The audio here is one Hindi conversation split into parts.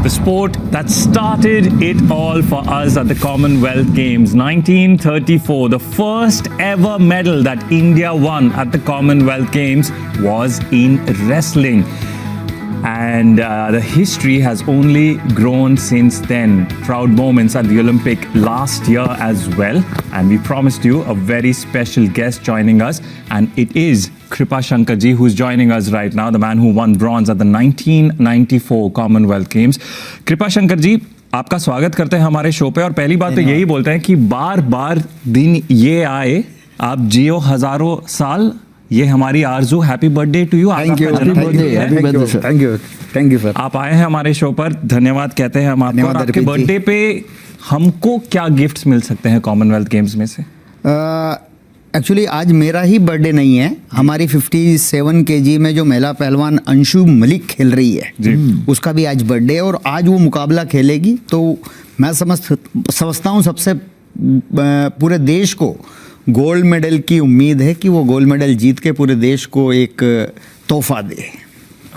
the sport that started it all for us at the Commonwealth Games 1934. The first ever medal that India won at the Commonwealth Games was in wrestling. And the history has only grown since then. Proud moments at the Olympic last year as well. And we promised you a very special guest joining us. And it is Kripa Shankar ji who's joining us right now, the man who won bronze at the 1994 Commonwealth Games. Kripa Shankar ji, आपका स्वागत करते हैं हमारे शो पे। और पहली बात तो यही बोलते हैं कि बार बार दिन ये आए, आप जियो हजारों साल, ये हमारी आरजू। Happy birthday to you. Thank you sir. आप आए हैं हमारे शो पर, धन्यवाद कहते हैं हम आपको। आपके बर्थडे पे हमको क्या गिफ्ट्स मिल सकते हैं कॉमनवेल्थ गेम्स में से? एक्चुअली आज मेरा ही बर्थडे नहीं है, हमारी 57 kg में जो महिला पहलवान अंशु मलिक खेल रही है जी, उसका भी आज बर्थडे है और आज वो मुकाबला खेलेगी। तो मैं समझता हूँ सबसे पूरे देश को गोल्ड मेडल की उम्मीद है कि वो गोल्ड मेडल जीत के पूरे देश को एक तोहफा दे।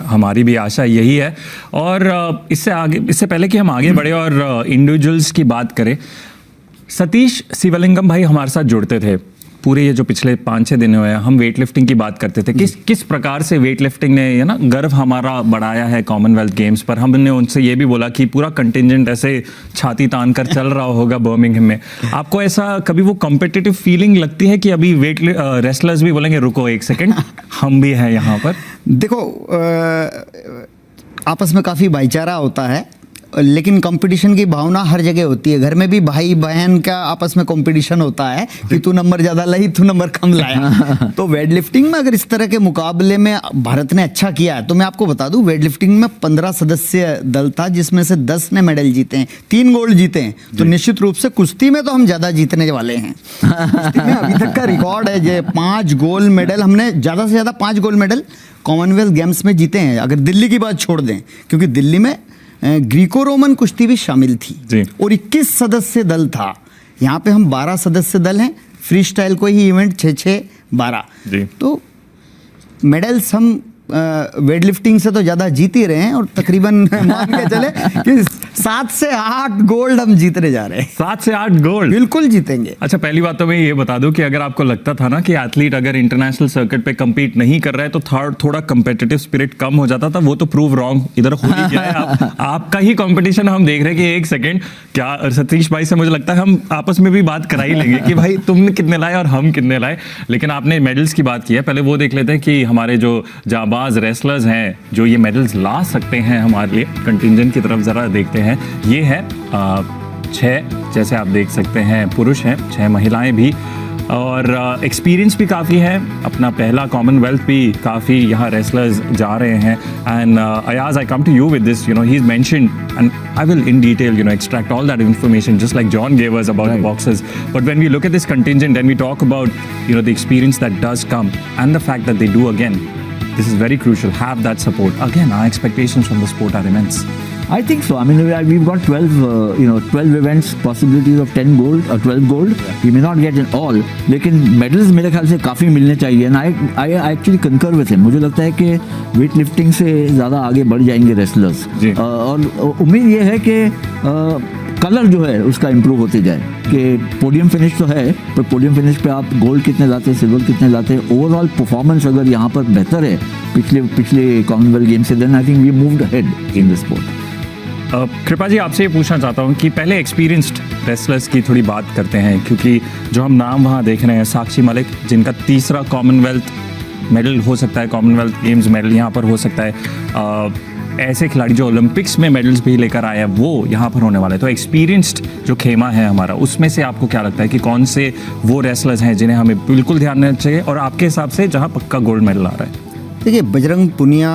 हमारी भी आशा यही है। और इससे पहले कि हम आगे बढ़े और इंडिविजुअल्स की बात करें, सतीश शिवलिंगम भाई हमारे साथ जुड़ते थे पूरे ये जो पिछले 5-6 दिन हुए हैं। हम वेट लिफ्टिंग की बात करते थे, किस प्रकार से वेट लिफ्टिंग ने ये ना गर्व हमारा बढ़ाया है कॉमनवेल्थ गेम्स पर। हमने उनसे ये भी बोला कि पूरा कंटिजेंट ऐसे छाती तान कर चल रहा होगा बर्मिंघम में। आपको ऐसा कभी वो कॉम्पिटिटिव फीलिंग लगती है कि अभी रेसलर्स भी बोलेंगे रुको एक सेकेंड, हम भी हैं यहाँ पर? देखो, आपस में काफ़ी भाईचारा होता है, लेकिन कंपटीशन की भावना हर जगह होती है। घर में भी भाई बहन का आपस में कंपटीशन होता है कि तू नंबर ज़्यादा लाई, तू नंबर कम लाया। तो वेट लिफ्टिंग में अगर इस तरह के मुकाबले में भारत ने अच्छा किया है तो मैं आपको बता दूं, वेट लिफ्टिंग में 15 सदस्य दल था, जिसमें से 10 ने मेडल जीते हैं, 3 गोल्ड जीते हैं। तो निश्चित रूप से कुश्ती में तो हम ज़्यादा जीतने वाले हैं। कुश्ती में अभी तक का रिकॉर्ड है जो 5 गोल्ड मेडल, हमने ज़्यादा से ज़्यादा 5 गोल्ड मेडल कॉमनवेल्थ गेम्स में जीते हैं, अगर दिल्ली की बात छोड़ दें, क्योंकि दिल्ली में ग्रीको रोमन कुश्ती भी शामिल थी और 21 सदस्य दल था। यहाँ पे हम 12 सदस्य दल हैं, फ्री स्टाइल को ही इवेंट 6-6-12। तो मेडल्स हम वेट लिफ्टिंग से तो ज़्यादा जीत ही रहे हैं और तकरीबन मान के चले कि 7 से 8 गोल्ड हम जीतने जा रहे हैं। 7 से 8 गोल्ड बिल्कुल जीतेंगे। अच्छा, पहली बात तो मैं ये बता दूं कि अगर आपको लगता था ना कि एथलीट अगर इंटरनेशनल सर्किट पे compete नहीं कर रहा है तो थोड़ा कम्पिटिटिव स्पिरिट कम हो जाता था, वो तो प्रूव रॉन्ग इधर हो ही गया है। आपका ही कंपटीशन हम देख रहे हैं कि एक सेकेंड, क्या सतीश भाई से मुझे लगता है हम आपस में भी बात करा ही लेंगे कि भाई तुमने कितने लाए और हम कितने लाए। लेकिन आपने मेडल्स की बात की है, पहले वो देख लेते हैं कि हमारे जो जाबाज रेसलर्स हैं जो ये मेडल्स ला सकते हैं हमारे लिए। कंटिजेंट की तरफ जरा देखते हैं। ये है 6, जैसे आप देख सकते हैं पुरुष हैं, 6 महिलाएं भी, और एक्सपीरियंस भी काफ़ी है। अपना पहला कॉमनवेल्थ भी काफ़ी यहाँ रेसलर्स जा रहे हैं। And Ayaz, I come to you with this, he is mentioned and I will in detail extract all that information just like John gave us about the boxers. But when we look at this contingent and we talk about the experience that does come and the fact that they do again, this is very crucial. Have that support. Again, our expectations from the sport are immense. I think so. I mean, we've got 12 events, possibilities of 10 gold or 12 gold. We may not get in all, लेकिन medals मेरे ख्याल से काफ़ी मिलने चाहिए। And I actually concur with him. मुझे लगता है कि weight lifting से ज़्यादा आगे बढ़ जाएंगे wrestlers। और उम्मीद ये है कि कलर जो है उसका इम्प्रूव होते जाए, कि पोडियम फिनिश तो है, पर पोडियम फिनिश पे आप गोल्ड कितने लाते हैं, सिल्वर कितने लाते हैं, ओवरऑल परफॉर्मेंस अगर यहाँ पर बेहतर है पिछले कॉमनवेल्थ गेम से, then I think we moved ahead in the sport. Kripa ji, आपसे ये पूछना चाहता हूँ कि पहले एक्सपीरियंस्ड रेसलर्स की थोड़ी बात करते हैं, क्योंकि जो हम नाम वहाँ देख रहे हैं, साक्षी मलिक जिनका 3रा कॉमनवेल्थ मेडल हो सकता है, कॉमनवेल्थ गेम्स मेडल यहाँ पर हो सकता है। ऐसे खिलाड़ी जो ओलंपिक्स में मेडल्स भी लेकर आए हैं वो यहाँ पर होने वाले हैं। तो एक्सपीरियंस्ड जो खेमा है हमारा, उसमें से आपको क्या लगता है कि कौन से वो रेसलर्स हैं जिन्हें हमें बिल्कुल ध्यान देना चाहिए और आपके हिसाब से जहाँ पक्का गोल्ड मेडल आ रहा है? देखिए, बजरंग पुनिया,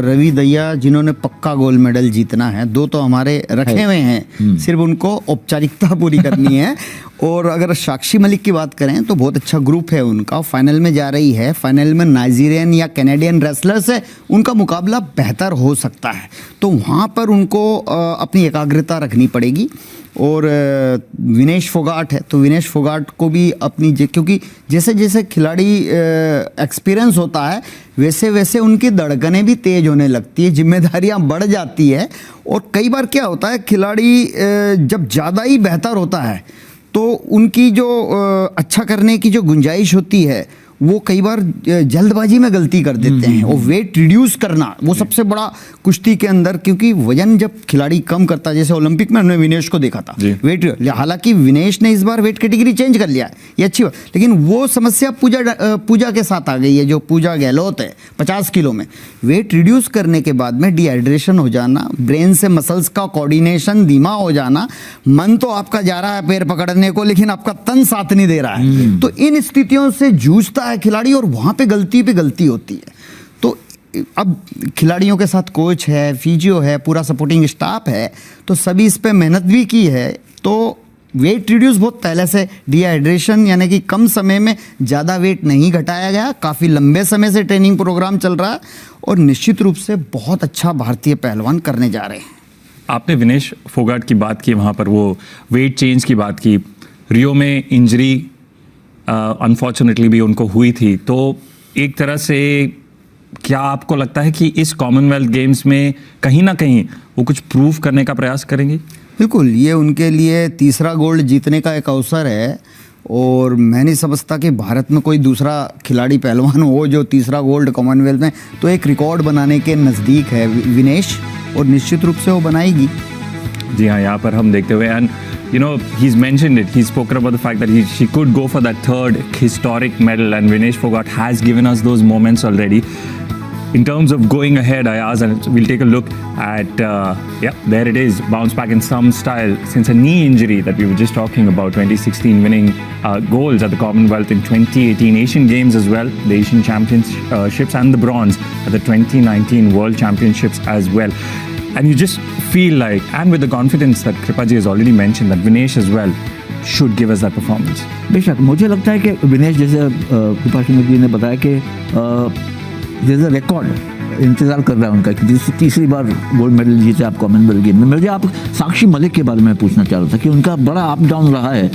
रवि दहिया, जिन्होंने पक्का गोल्ड मेडल जीतना है, 2 तो हमारे रखे हुए हैं, सिर्फ उनको औपचारिकता पूरी करनी है। और अगर साक्षी मलिक की बात करें तो बहुत अच्छा ग्रुप है उनका, फाइनल में जा रही है। फाइनल में नाइजीरियन या कैनेडियन रेसलर्स है, उनका मुकाबला बेहतर हो सकता है, तो वहाँ पर उनको अपनी एकाग्रता रखनी पड़ेगी। और विनेश फोगाट है, तो विनेश फोगाट को भी अपनी क्योंकि जैसे जैसे खिलाड़ी एक्सपीरियंस होता है वैसे वैसे उनकी धड़कनें भी तेज होने लगती है, जिम्मेदारियां बढ़ जाती है। और कई बार क्या होता है, खिलाड़ी जब ज़्यादा ही बेहतर होता है तो उनकी जो अच्छा करने की जो गुंजाइश होती है वो कई बार जल्दबाजी में गलती कर देते हैं। और वेट रिड्यूस करना वो सबसे बड़ा कुश्ती के अंदर, क्योंकि वजन जब खिलाड़ी कम करता है, जैसे ओलंपिक में हमने विनेश को देखा था वेट, हालांकि विनेश ने इस बार वेट कैटेगरी चेंज कर लिया है, ये अच्छी बात, लेकिन वो समस्या पूजा के साथ आ गई है। जो पूजा गहलोत है 50 किलो में, वेट रिड्यूस करने के बाद में डिहाइड्रेशन हो जाना, ब्रेन से मसल्स का कोऑर्डिनेशन धीमा हो जाना, मन तो आपका जा रहा है पैर पकड़ने को लेकिन आपका तन साथ नहीं दे रहा है, तो इन स्थितियों से जूझता है खिलाड़ी और वहां पे गलती होती है। तो अब खिलाड़ियों के साथ कोच है, फिजियो है, पूरा सपोर्टिंग स्टाफ है, तो सभी इस पे मेहनत भी की है। तो वेट रिड्यूस बहुत पहले से, डिहाइड्रेशन यानी कि कम समय में ज़्यादा वेट नहीं घटाया गया, काफ़ी लंबे समय से ट्रेनिंग प्रोग्राम चल रहा है और निश्चित रूप से बहुत अच्छा भारतीय पहलवान करने जा रहे हैं। आपने विनेश फोगाट की बात की, वहाँ पर वो वेट चेंज की बात की, रियो में इंजरी अनफॉर्चुनेटली भी उनको हुई थी, तो एक तरह से क्या आपको लगता है कि इस कॉमनवेल्थ गेम्स में कहीं ना कहीं वो कुछ प्रूव करने का प्रयास करेंगे? बिल्कुल, ये उनके लिए तीसरा गोल्ड जीतने का एक अवसर है और मैं नहीं समझता कि भारत में कोई दूसरा खिलाड़ी पहलवान हो जो तीसरा गोल्ड कॉमनवेल्थ में, तो एक रिकॉर्ड बनाने के नज़दीक है विनेश और निश्चित रूप से वो बनाएगी। जी हाँ, यहाँ पर हम देखते हुए, and you know, he's mentioned it, he's spoken about the fact that she could go for that third historic medal, and Vinesh Phogat has given us those moments already. In terms of going ahead, Ayaz, and we'll take a look at, there it is, bounce back in some style since a knee injury that we were just talking about, 2016 winning goals at the Commonwealth, in 2018 Asian Games as well, the Asian Championships, and the bronze at the 2019 World Championships as well. And you just feel like, and with the confidence that Kripaji has already mentioned, that Vinesh as well should give us that performance. बेशक मुझे लगता है कि विनेश, जैसे कृपाशंकर जी ने बताया कि जैसे रिकॉर्ड इंतजार कर रहा है उनका कि तीसरी बार गोल्ड मेडल जीते आप कॉमनवेल्थ गेम में। मुझे आप साक्षी मलिक के बारे में पूछना चाह रहा था कि उनका बड़ा अप डाउन रहा है।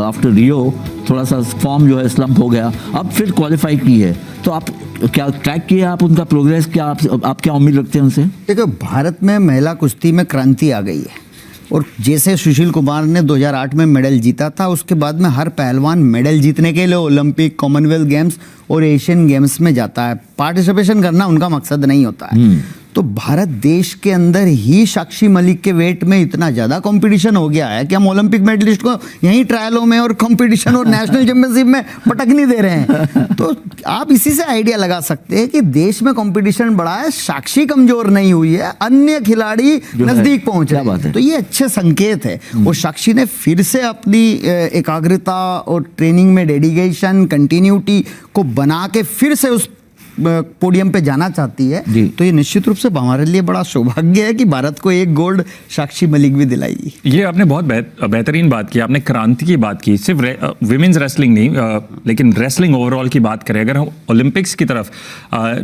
आफ्टर रियो थोड़ा सा फॉर्म जो है स्लम्प हो गया, अब फिर क्वालिफाई की है, तो आप क्या ट्रैक किया आप उनका प्रोग्रेस, क्या आप क्या उम्मीद रखते हैं उनसे? देखो, भारत में महिला कुश्ती में क्रांति आ गई है और जैसे सुशील कुमार ने 2008 में मेडल जीता था, उसके बाद में हर पहलवान मेडल जीतने के लिए ओलंपिक, कॉमनवेल्थ गेम्स और एशियन गेम्स में जाता है। पार्टिसिपेशन करना उनका मकसद नहीं होता है। तो भारत देश के अंदर ही साक्षी मलिक के वेट में इतना ज़्यादा कंपटीशन हो गया है कि हम ओलंपिक मेडलिस्ट को यहीं ट्रायलों में और कंपटीशन और नेशनल चैंपियनशिप में पटक नहीं दे रहे हैं। तो आप इसी से आइडिया लगा सकते हैं कि देश में कंपटीशन बढ़ा है, साक्षी कमजोर नहीं हुई है, अन्य खिलाड़ी नज़दीक पहुंच रहे हैं, तो ये अच्छे संकेत है। और साक्षी ने फिर से अपनी एकाग्रता और ट्रेनिंग में डेडिकेशन, कंटिन्यूटी को बना के फिर से उस पोडियम पे जाना चाहती है, तो ये निश्चित रूप से हमारे लिए बड़ा सौभाग्य है कि भारत को एक गोल्ड साक्षी मलिक भी दिलाएगी। ये आपने बहुत बेहतरीन बात की, आपने क्रांति की बात की, सिर्फ विमेंस रेसलिंग नहीं, लेकिन रेसलिंग ओवरऑल की बात करें, अगर हम ओलंपिक्स की तरफ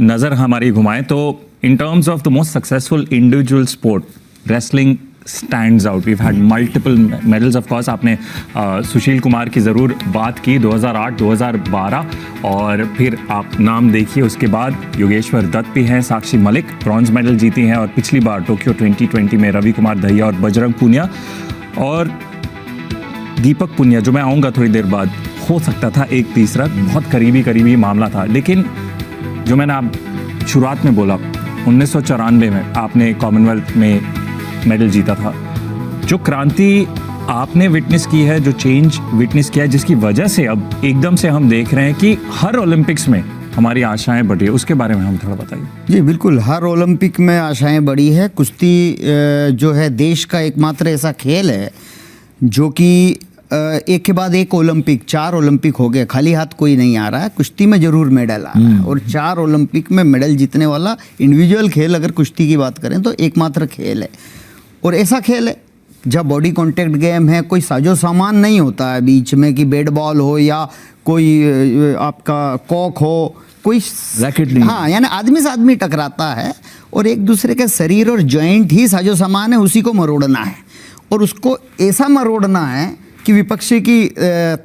नज़र हमारी घुमाएं तो in terms of the most successful individual sport, wrestling stands out. We've had multiple medals, of course. आपने सुशील कुमार की ज़रूर बात की, 2008, 2012, और फिर आप नाम देखिए उसके बाद योगेश्वर दत्त भी हैं, साक्षी मलिक ब्रॉन्ज मेडल जीती हैं, और पिछली बार टोक्यो 2020 में रवि कुमार दहिया और बजरंग पुनिया, और दीपक पुनिया, जो मैं आऊँगा थोड़ी देर बाद, हो सकता था एक तीसरा, बहुत करीबी मामला था, लेकिन जो मैंने आप शुरुआत में बोला 1994 में आपने कॉमनवेल्थ में मेडल जीता था, जो क्रांति आपने विटनेस की है, जो चेंज विटनेस किया है, जिसकी वजह से अब एकदम से हम देख रहे हैं कि हर ओलंपिक्स में हमारी आशाएं बढ़ी है, उसके बारे में हम थोड़ा बताइए। जी बिल्कुल, हर ओलंपिक में आशाएं बढ़ी है। कुश्ती जो है देश का एकमात्र ऐसा खेल है जो कि एक के बाद एक ओलंपिक, 4 ओलंपिक हो गए, खाली हाथ कोई नहीं आ रहा है, कुश्ती में जरूर मेडल आ रहा है, और 4 ओलंपिक में मेडल जीतने वाला इंडिविजुअल खेल अगर कुश्ती की बात करें तो एकमात्र खेल है। और ऐसा खेल है जब बॉडी कांटेक्ट गेम है, कोई साजो सामान नहीं होता है बीच में कि बैट बॉल हो या कोई आपका कॉक हो, कोई रैकेट नहीं। हाँ, यानी आदमी से आदमी टकराता है और एक दूसरे के शरीर और जॉइंट ही साजो सामान है, उसी को मरोड़ना है और उसको ऐसा मरोड़ना है कि विपक्षी की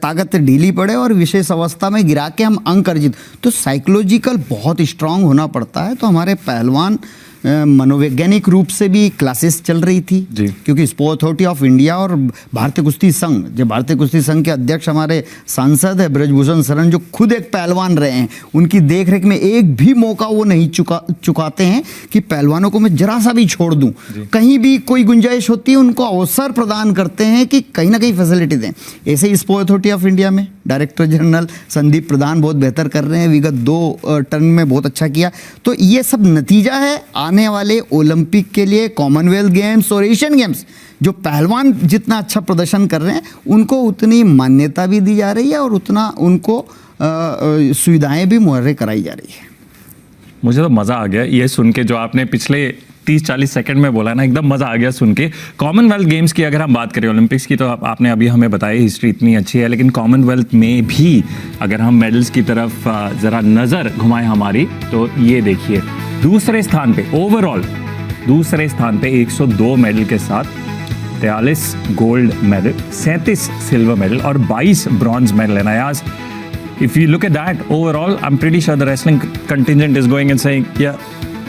ताकत ढीली पड़े और विशेष अवस्था में गिरा के हम अंक अर्जित। तो साइकोलॉजिकल बहुत स्ट्रांग होना पड़ता है। तो हमारे पहलवान मनोवैज्ञानिक रूप से भी क्लासेस चल रही थी जी। क्योंकि स्पोर्ट्स अथॉरिटी ऑफ इंडिया और भारतीय कुश्ती संघ, जो भारतीय कुश्ती संघ के अध्यक्ष हमारे सांसद है ब्रजभूषण शरण, जो खुद एक पहलवान रहे हैं, उनकी देखरेख में एक भी मौका वो नहीं चुकाते हैं कि पहलवानों को मैं जरा सा भी छोड़ दूं। कहीं भी कोई गुंजाइश होती है उनको अवसर प्रदान करते हैं कि कहीं ना कहीं फैसिलिटी दें। ऐसे ही स्पोर्ट्स अथॉरिटी ऑफ इंडिया में डायरेक्टर जनरल संदीप प्रधान बहुत बेहतर कर रहे हैं, विगत 2 टर्म में बहुत अच्छा किया। तो ये सब नतीजा है आने वाले ओलंपिक के लिए, कॉमनवेल्थ गेम्स और एशियन गेम्स, जो पहलवान जितना अच्छा प्रदर्शन कर रहे हैं उनको उतनी मान्यता भी दी जा रही है और उतना उनको सुविधाएं भी मुहैया कराई जा रही है। मुझे तो मज़ा आ गया ये सुन के, जो आपने पिछले 30-40 सेकंड में बोला ना, एकदम मज़ा आ गया सुन के। कॉमनवेल्थ गेम्स की अगर हम बात करें, ओलंपिक्स की तो आपने अभी हमें बताया हिस्ट्री इतनी अच्छी है, लेकिन कॉमनवेल्थ में भी अगर हम मेडल्स की तरफ ज़रा नज़र घुमाएं हमारी, तो ये देखिए दूसरे स्थान पे, ओवरऑल दूसरे स्थान पे 102 मेडल के साथ 43 गोल्ड मेडल, 37 सिल्वर मेडल और 22 ब्रॉन्ज मेडल है। Niaz, if you look at that overall, I'm pretty sure the wrestling contingent is going and saying, yeah,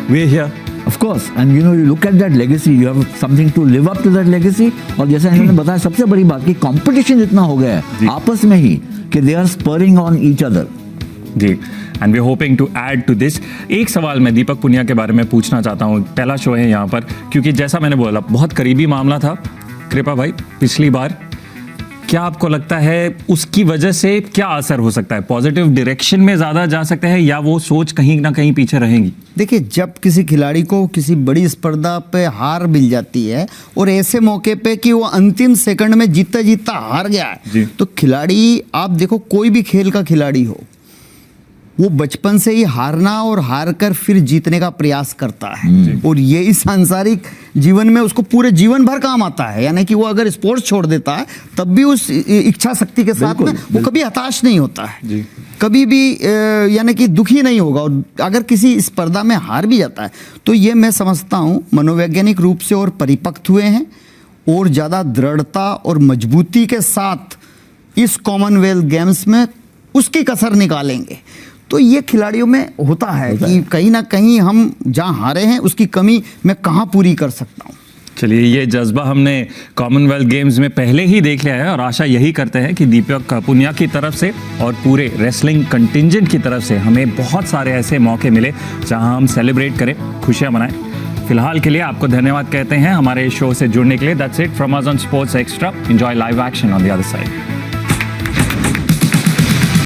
we're here. Of course, and you know, you look at that legacy, you have something to live up to that legacy. और जैसे इन्होंने बताया, सबसे बड़ी बात कि कंपटीशन इतना हो गया है आपस में ही कि they are spurring on each other. जी, and we are hoping to add to this. एक सवाल मैं दीपक पुनिया के बारे में पूछना चाहता हूँ, पहला शो है यहाँ पर, क्योंकि जैसा मैंने बोला बहुत करीबी मामला था कृपा भाई पिछली बार। क्या आपको लगता है उसकी वजह से क्या असर हो सकता है? पॉजिटिव डायरेक्शन में ज़्यादा जा सकते हैं या वो सोच कहीं ना कहीं पीछे रहेंगी? देखिए, जब किसी खिलाड़ी को किसी बड़ी स्पर्धा पे हार मिल जाती है और ऐसे मौके पे कि वो अंतिम सेकंड में जीतता जीतता हार गया है, तो खिलाड़ी, आप देखो कोई भी खेल का खिलाड़ी हो, वो बचपन से ही हारना और हार कर फिर जीतने का प्रयास करता है और यही सांसारिक जीवन में उसको पूरे जीवन भर काम आता है। यानी कि वो अगर स्पोर्ट्स छोड़ देता है तब भी उस इच्छा शक्ति के साथ में वो कभी हताश नहीं होता है, कभी भी यानी कि दुखी नहीं होगा। और अगर किसी स्पर्धा में हार भी जाता है तो ये मैं समझता हूँ मनोवैज्ञानिक रूप से और परिपक्व हुए हैं और ज़्यादा दृढ़ता और मजबूती के साथ इस कॉमनवेल्थ गेम्स में उसकी कसर निकालेंगे। तो ये खिलाड़ियों में होता है कि कहीं ना कहीं हम जहाँ हारे हैं उसकी कमी मैं कहाँ पूरी कर सकता हूँ। चलिए, ये जज्बा हमने कॉमनवेल्थ गेम्स में पहले ही देख लिया है और आशा यही करते हैं कि दीपक पुनिया की तरफ से और पूरे रेसलिंग कंटिंजेंट की तरफ से हमें बहुत सारे ऐसे मौके मिले जहां हम सेलिब्रेट करें, खुशियां मनाएं। फिलहाल के लिए आपको धन्यवाद कहते हैं हमारे शो से जुड़ने के लिए। That's it from us on sports extra. Enjoy live action on the other side.